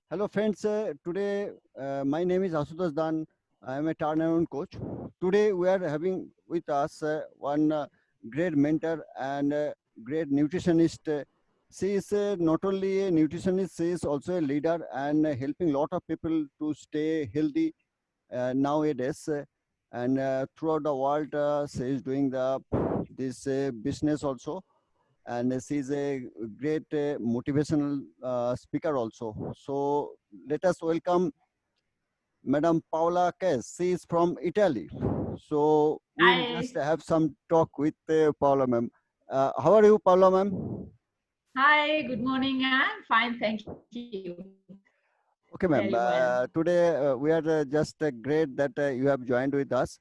Hello friends, today my name is Asutosh Dan. I am a turnaround coach. Today we are having with us one great mentor and great nutritionist. She is not only a nutritionist, she is also a leader and helping lot of people to stay healthy nowadays. And throughout the world, she is doing this business also, and she's a great motivational speaker also. So let us welcome Madam Paola Kes. She is from Italy. So we'll just Hi. have some talk with Paola ma'am. How are you, Paola ma'am? Hi, good morning. I'm fine, thank you. Very well. Okay, ma'am. Today we are just great that you have joined with us.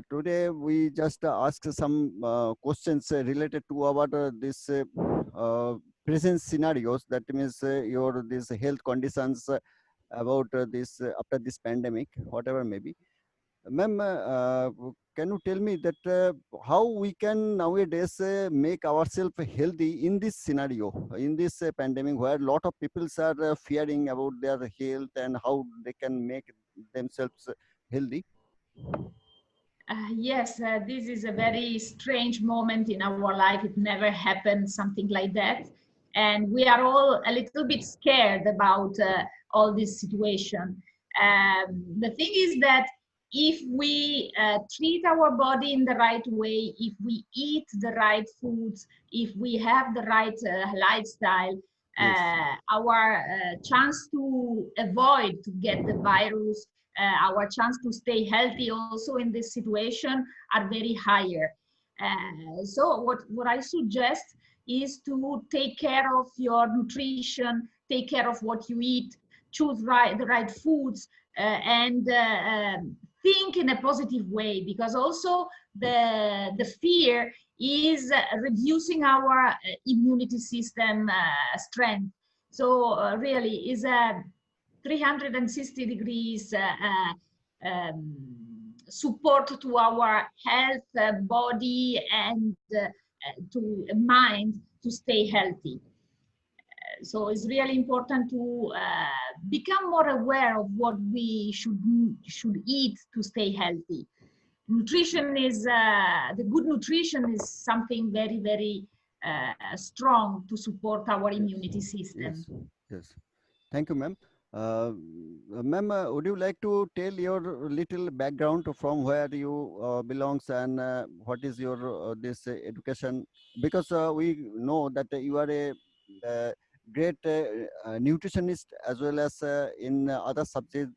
Today we just ask some questions related to our this uh, present scenarios. That means your this health conditions about this after this pandemic, whatever may be. Ma'am, can you tell me that how we can nowadays make ourselves healthy in this scenario, in this pandemic, where a lot of people are fearing about their health and how they can make themselves healthy? Yes, this is a very strange moment in our life. It never happened, something like that. And we are all a little bit scared about all this situation. The thing is that if we treat our body in the right way, if we eat the right foods, if we have the right lifestyle, Yes, our chance to avoid to get the virus, our chance to stay healthy also in this situation are very higher. So what I suggest is to take care of your nutrition, take care of what you eat, choose the right foods, and think in a positive way, because also the fear is reducing our immunity system strength. So really is a 360 degrees support to our health, body, and to mind to stay healthy. So it's really important to become more aware of what we should eat to stay healthy. Nutrition is the good nutrition is something very strong to support our immunity yes, system. yes, yes. Thank you, ma'am. Ma'am, would you like to tell your little background from where you belongs and what is your this education? Because we know that you are a great nutritionist as well as in other subjects,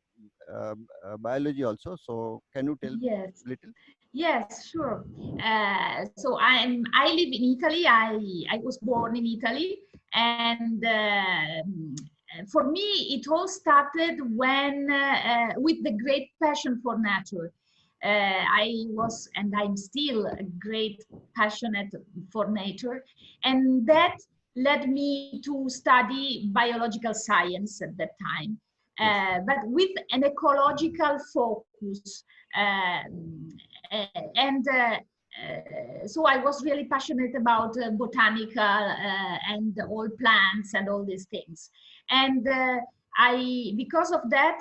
biology also. So can you tell Yes. little? Yes, sure. I live in Italy. I was born in Italy, and for me, it all started when with the great passion for nature. I was, and I'm still a great passionate for nature, and that led me to study biological science at that time, Yes, but with an ecological focus. So I was really passionate about botanical and all plants and all these things. And because of that,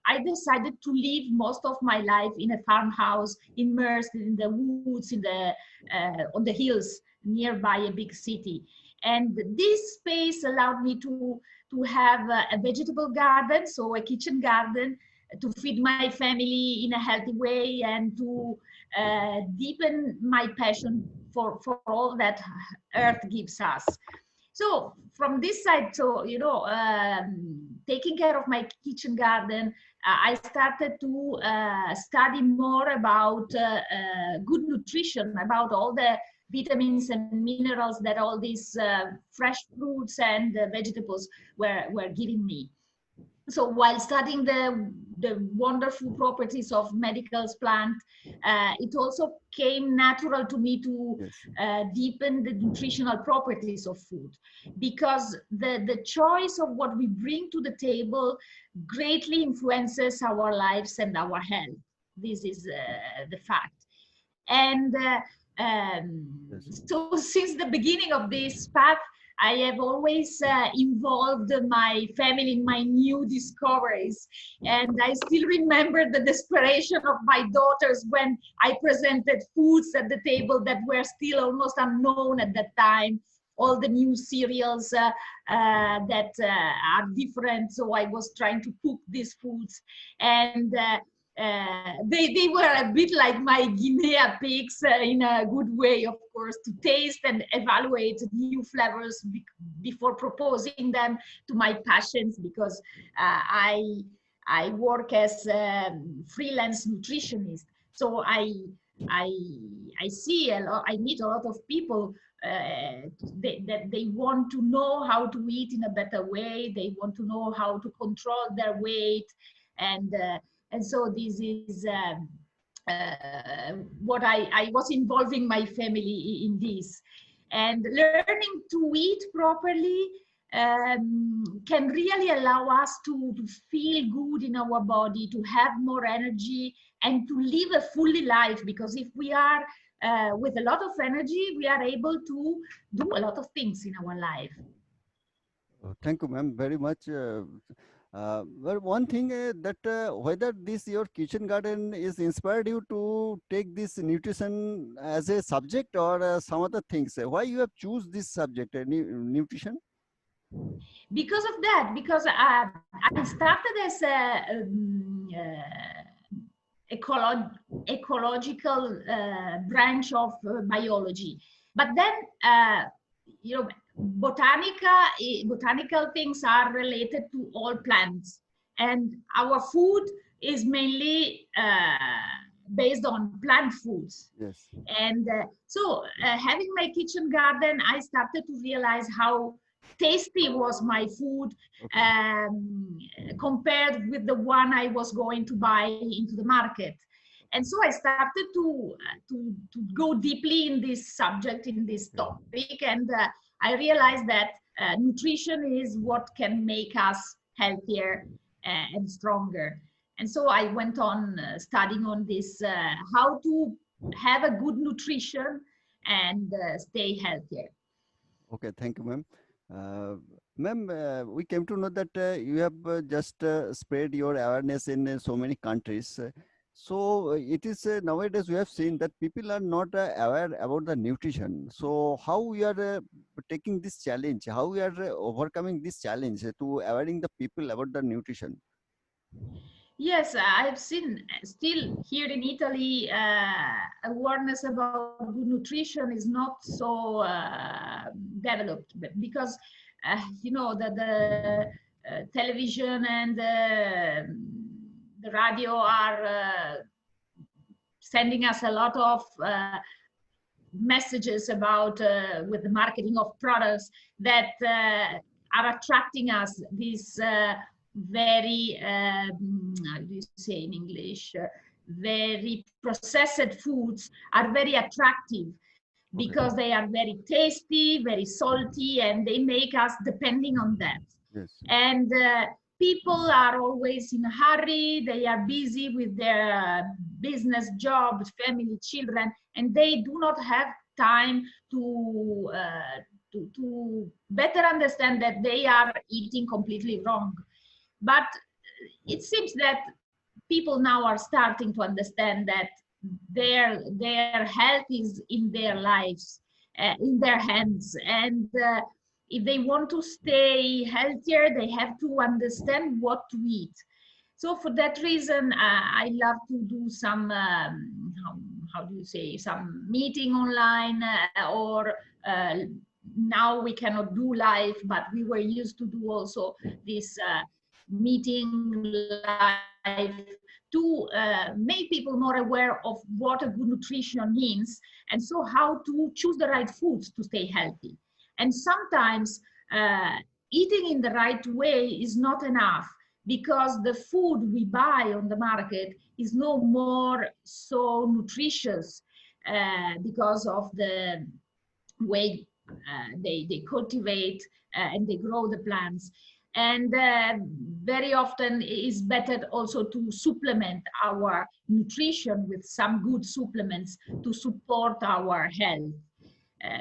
I decided to live most of my life in a farmhouse, immersed in the woods, on the hills nearby a big city. And this space allowed me to have a vegetable garden, so a kitchen garden, to feed my family in a healthy way and to deepen my passion for all that earth gives us. So from this side, so taking care of my kitchen garden, I started to study more about good nutrition, about all the vitamins and minerals that all these fresh fruits and vegetables were giving me. So while studying the wonderful properties of medical plant, it also came natural to me to yes, deepen the nutritional properties of food, because the choice of what we bring to the table greatly influences our lives and our health. This is the fact. And yes, so since the beginning of this path, I have always involved my family in my new discoveries. And I still remember the desperation of my daughters when I presented foods at the table that were still almost unknown at that time. All the new cereals that are different. So I was trying to cook these foods. And they were a bit like my guinea pigs in a good way, of course, to taste and evaluate new flavors before proposing them to my patients, because I work as a freelance nutritionist. So I I see a lot. I meet a lot of people that they want to know how to eat in a better way. They want to know how to control their weight, and uh, and so this is what I was involving my family in this, and learning to eat properly can really allow us to feel good in our body, to have more energy, and to live a fully life. Because if we are with a lot of energy, we are able to do a lot of things in our life. Thank you, ma'am, very much. Well, one thing that whether this your kitchen garden is inspired you to take this nutrition as a subject or some other things. Why you have choose this subject, nutrition? Because of that, because I started as a ecological branch of biology, but then you know, botanical things are related to all plants, and our food is mainly based on plant foods. Yes. And so having my kitchen garden, I started to realize how tasty was my food Okay. compared with the one I was going to buy into the market. And so I started to go deeply in this subject, in this topic, and I realized that nutrition is what can make us healthier and stronger. And so I went on studying on this, how to have a good nutrition and stay healthier. Okay, thank you, ma'am. Ma'am, we came to know that you have just spread your awareness in so many countries. So it is nowadays we have seen that people are not aware about the nutrition. So how we are taking this challenge? How we are overcoming this challenge to awareing the people about the nutrition? Yes, I've seen still here in Italy, awareness about good nutrition is not so developed, because the television and the radio are sending us a lot of messages about with the marketing of products that are attracting us. These very how do you say in English, very processed foods are very attractive, Okay. because they are very tasty, very salty, and they make us depending on that. Yes. And people are always in a hurry. They are busy with their business, jobs, family, children, and they do not have time to better understand that they are eating completely wrong. But it seems that people now are starting to understand that their health is in their lives, in their hands, and if they want to stay healthier, they have to understand what to eat. So for that reason, I love to do some how do you say, some meeting online, or now we cannot do live, but we were used to do also this meeting live to make people more aware of what a good nutrition means, and so how to choose the right foods to stay healthy. And sometimes eating in the right way is not enough, because the food we buy on the market is no more so nutritious because of the way they cultivate and they grow the plants. And very often it's better also to supplement our nutrition with some good supplements to support our health.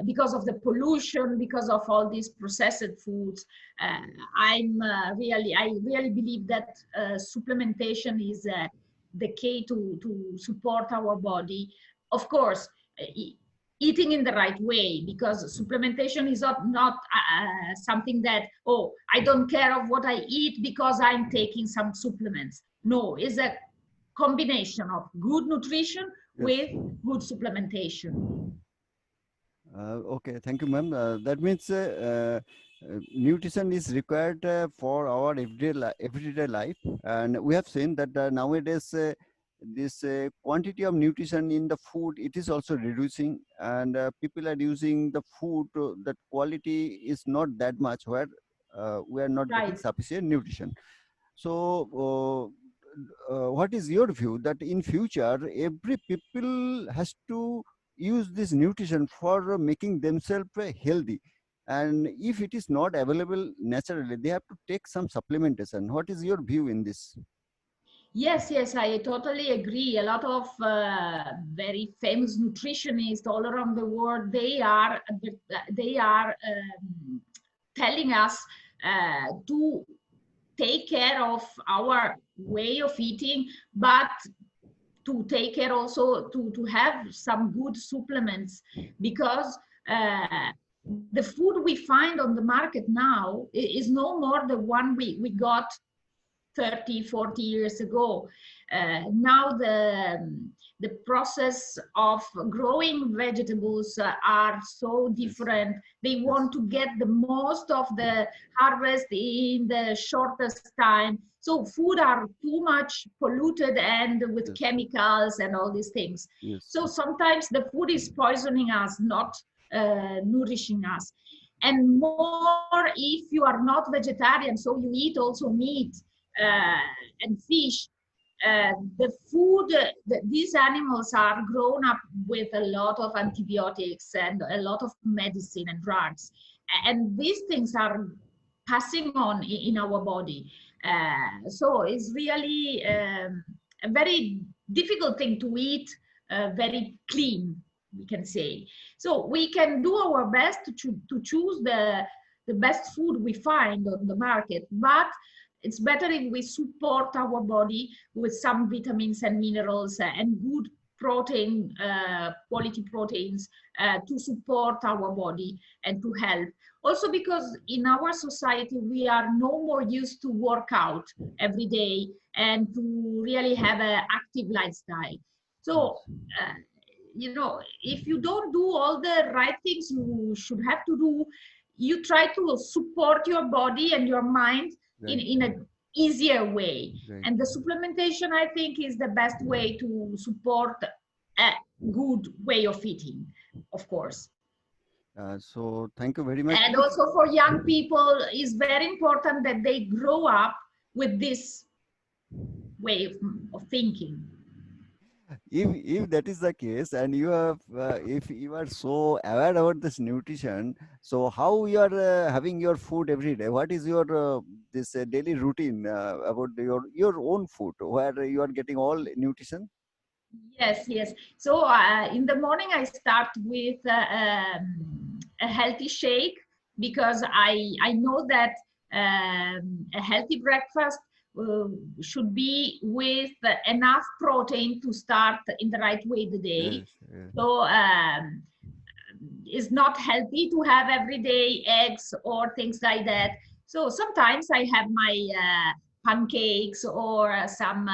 because of the pollution, because of all these processed foods. I really believe that supplementation is the key to support our body. Of course, eating in the right way, because supplementation is not something that, oh, I don't care of what I eat because I'm taking some supplements. No, it's a combination of good nutrition Yes. with good supplementation. Okay, thank you, ma'am. That means nutrition is required for our everyday life, and we have seen that nowadays this quantity of nutrition in the food, it is also reducing, and people are using the food that quality is not that much, where we are not getting Right. sufficient nutrition. So, what is your view that in future every people has to use this nutrition for making themselves healthy, and if it is not available naturally, they have to take some supplementation? What is your view in this? Yes, yes, I totally agree. A lot of very famous nutritionists all around the world, they are telling us to take care of our way of eating, but to take care also to have some good supplements, because the food we find on the market now is no more the one we got 30, 40 years ago. Now the process of growing vegetables are so Yes, different. They yes, want to get the most of the harvest in the shortest time. So food are too much polluted and with yes, chemicals and all these things. yes, So sometimes the food is poisoning us, not nourishing us. And more if you are not vegetarian, so you eat also meat and fish. The food, these animals are grown up with a lot of antibiotics and a lot of medicine and drugs. And these things are passing on in our body. So it's really a very difficult thing to eat, very clean, we can say. So we can do our best to choose the best food we find on the market, but it's better if we support our body with some vitamins and minerals and good protein, quality proteins to support our body and to help. Also because in our society, we are no more used to work out every day and to really have an active lifestyle. So, yes. uh, you know, if you don't do all the right things you should have to do, you try to support your body and your mind Right, in a easier way. right. And the supplementation, I think, is the best way to support a good way of eating, of course. So thank you very much. And also for young people, it's very important that they grow up with this way of thinking. If that is the case, and you have if you are so aware about this nutrition, so how you are having your food every day? What is your this daily routine about your own food, where you are getting all nutrition? Yes, yes. So in the morning, I start with a healthy shake, because I know that a healthy breakfast uh, should be with enough protein to start in the right way the day. Yes, yes, So it's not healthy to have every day eggs or things like that. So sometimes I have my pancakes or some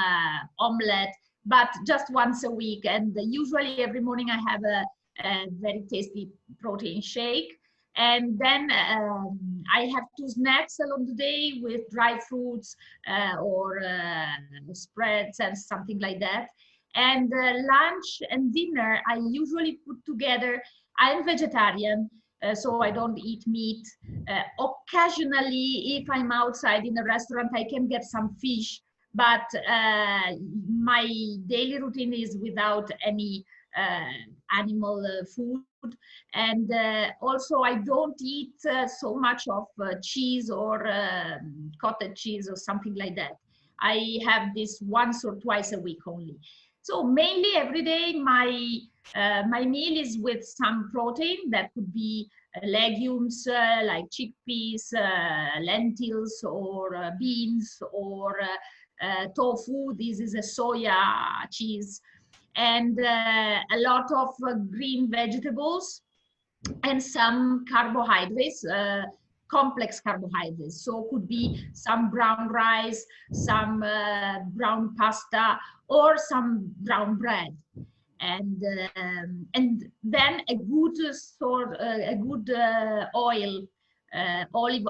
omelette, but just once a week. And usually every morning I have a very tasty protein shake. And then I have two snacks along the day with dry fruits or spreads and something like that. And lunch and dinner, I usually put together. I'm vegetarian, so I don't eat meat. Occasionally, if I'm outside in a restaurant, I can get some fish, but my daily routine is without any animal food. And also, I don't eat so much of cheese or cottage cheese or something like that. I have this once or twice a week only. So mainly every day, my My meal is with some protein that could be legumes like chickpeas, lentils, or beans, or tofu. This is a soya cheese, and a lot of green vegetables, and some carbohydrates, complex carbohydrates. So could be some brown rice, some brown pasta, or some brown bread. And then a good oil,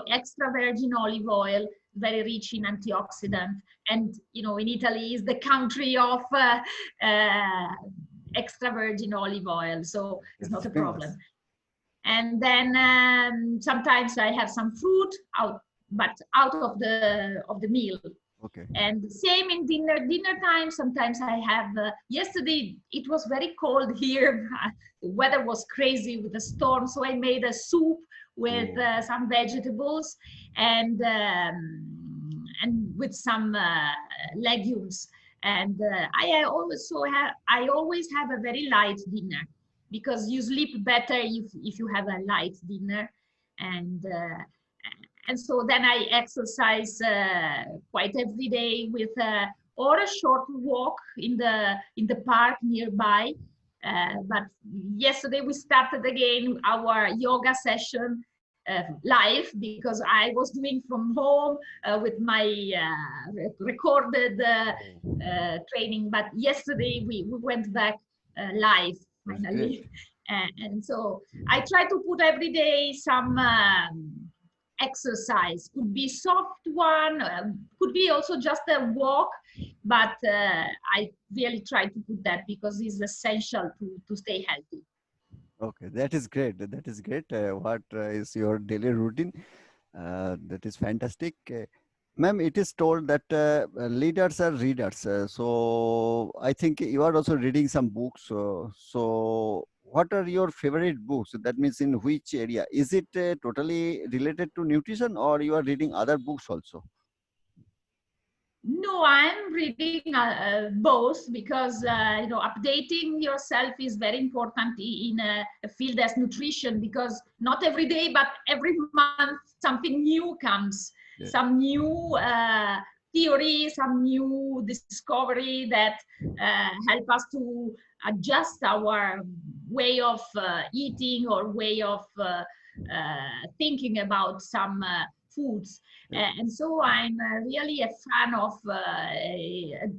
extra virgin olive oil, very rich in antioxidant. And in Italy is the country of extra virgin olive oil, so it's That's not a famous. problem. And then sometimes I have some fruit out, but out of the meal. Okay. And same in dinner time. Sometimes I have. Yesterday it was very cold here. The weather was crazy with the storm, so I made a soup with Oh, some vegetables and with some legumes. And I always have a very light dinner, because you sleep better if you have a light dinner. and uh, and so then I exercise quite every day with or a short walk in the park nearby. But yesterday we started again our yoga session live, because I was doing from home with my recorded oh, training. But yesterday we went back live that's great. finally. And so I try to put every day some exercise. Could be soft one, could be also just a walk, but I really try to put that because it's essential to stay healthy. Okay, that is great. That is great. What is your daily routine? That is fantastic. Ma'am, it is told that leaders are readers. So I think you are also reading some books. So what are your favorite books? That means in which area? Is it totally related to nutrition, or you are reading other books also? No, I'm reading both, because updating yourself is very important in a field as nutrition, because not every day but every month something new comes, Yeah. some new theory, some new discovery that help us to adjust our way of eating, or way of thinking about some foods. Yeah. And so I'm really a fan of a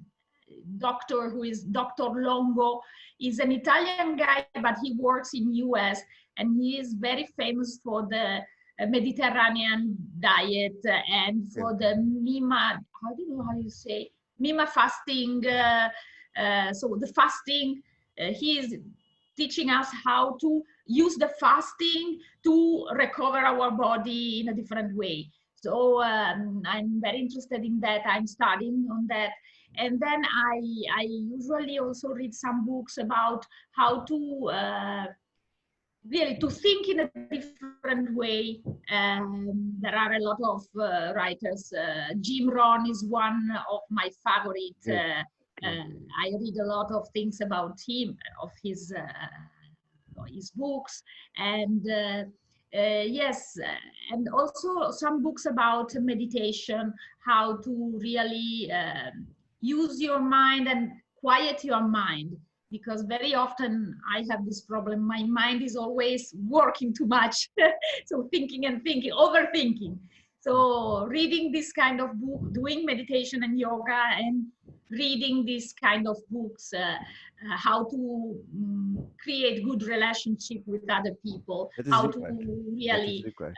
doctor who is Dr. Longo. He's an Italian guy, but he works in US, and he is very famous for the Mediterranean diet and Okay. for the Mima, how do you know how you say? Mima fasting. So the fasting, he is teaching us how to use the fasting to recover our body in a different way. So I'm very interested in that. I'm studying on that. And then I usually also read some books about how to really to think in a different way. There are a lot of writers. Jim Rohn is one of my favorite. Great. Great. I read a lot of things about him, of his books, and yes, and also some books about meditation, how to really use your mind and quiet your mind, because very often I have this problem. My mind is always working too much. So thinking and thinking, overthinking. So reading this kind of book, doing meditation and yoga, and reading this kind of books, how to create good relationship with other people, That is how to required. That is really required.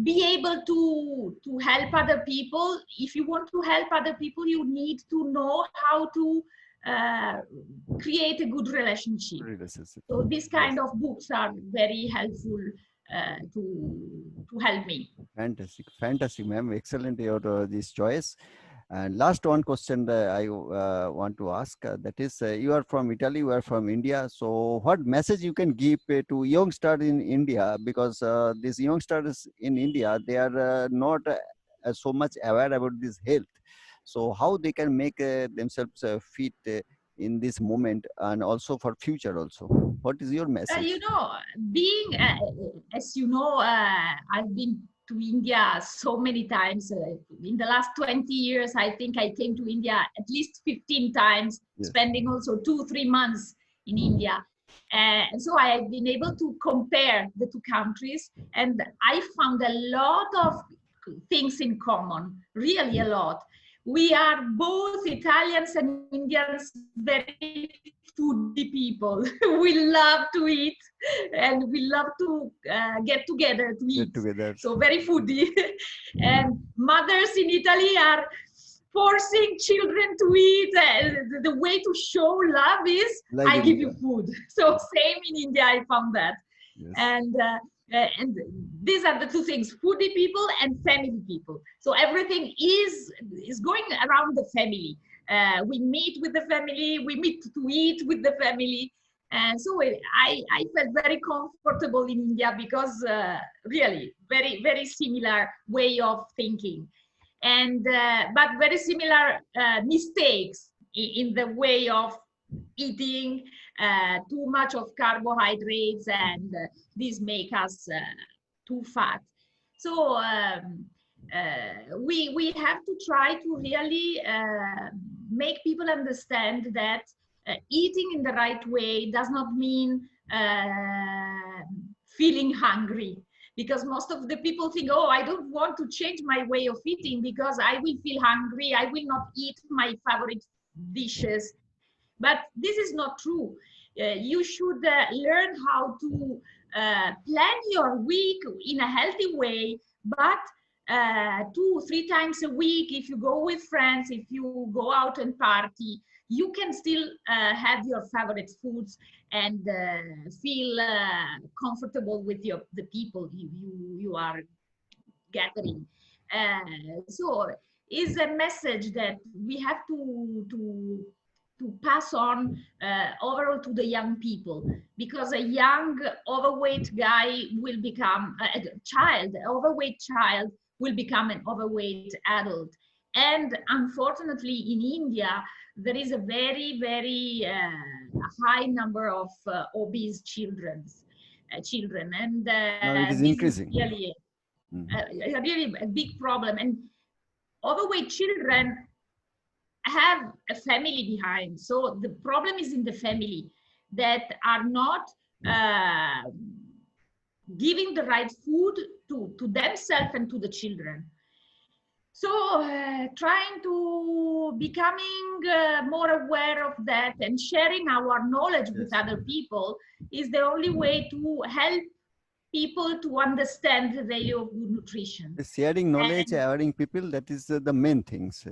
be able to help other people. If you want to help other people, you need to know how to uh, create a good relationship. Relationship. So these Yes. kind of books are very helpful to help me. Fantastic, fantastic, ma'am. Excellent your this choice. And last one question that I want to ask, that is, you are from Italy, you are from India. So, what message you can give to youngsters in India? Because these youngsters in India, they are not so much aware about this health. So, how they can make themselves fit? in this moment and also for future also? What is your You message? know, being, as you know, I've been to India so many times. In the last 20 years, I think I came to India at least 15 times, Yes. spending also 2, 3 months in India. And so I have been able to compare the two countries, and I found a lot of things in common, really a lot. We are both Italians and Indians, very foodie people. We love to eat, and we love to get together to Get eat. together. So very foodie. And mothers in Italy are forcing children to eat. The way to show love is Like I in give India. you food. So same in India, I found that. Yes. And these are the two things: foodie people and family people. So everything is going around the family. We meet with the family, we meet to eat with the family. And so I felt very comfortable in India because really very, very similar way of thinking. And but very similar mistakes in the way of eating, too much of carbohydrates, and these make us too fat. So we have to try to really make people understand that eating in the right way does not mean feeling hungry, because most of the people think, oh, I don't want to change my way of eating because I will feel hungry, I will not eat my favorite dishes. But this is not true. You should learn how to plan your week in a healthy way, but 2, 3 times a week, if you go with friends, if you go out and party, you can still have your favorite foods and feel comfortable with the people you are gathering. So is a message that we have to pass on overall to the young people, because a young overweight guy will become a child, overweight child will become an overweight adult. And unfortunately in India there is a very, very high number of obese children, and Now it is this is increasing. really really a big problem. And overweight children have a family behind. So the problem is in the family that are not uh, giving the right food to themselves and to the children. So trying to becoming more aware of that and sharing our knowledge with other people is the only way to help people to understand the value of good nutrition. Sharing knowledge, adding people, that is the main things.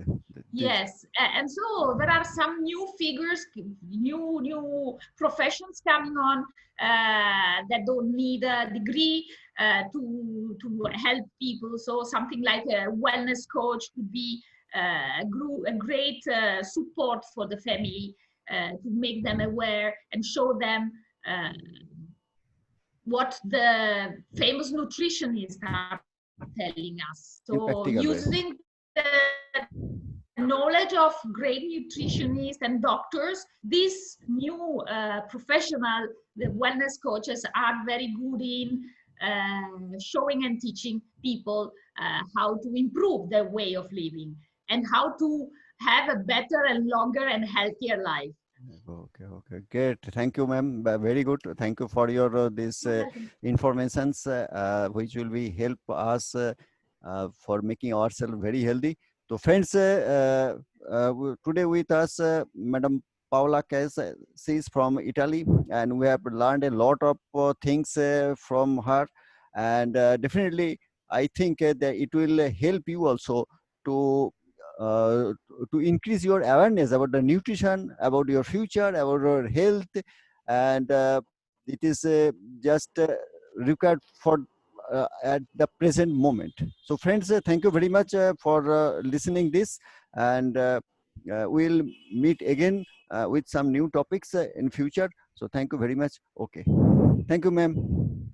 Yes, and so there are some new figures, new professions coming on that don't need a degree to help people. So something like a wellness coach could be a great support for the family to make them aware and show them what the famous nutritionists are telling us. In So practical way. using the knowledge of great nutritionists and doctors, these new professional, the wellness coaches, are very good in showing and teaching people how to improve their way of living and how to have a better and longer and healthier life. Okay, great. Thank you, ma'am. Very good. Thank you for your this informations, which will be help us for making ourselves very healthy. So, friends, today with us, Madam Paola Kes, she is from Italy, and we have learned a lot of things from her. And definitely, I think that it will help you also to uh, to increase your awareness about the nutrition, about your future, about your health, and it is just required for at the present moment. So friends, thank you very much for listening this, and we'll meet again with some new topics in future. So thank you very much. Okay, thank you, ma'am.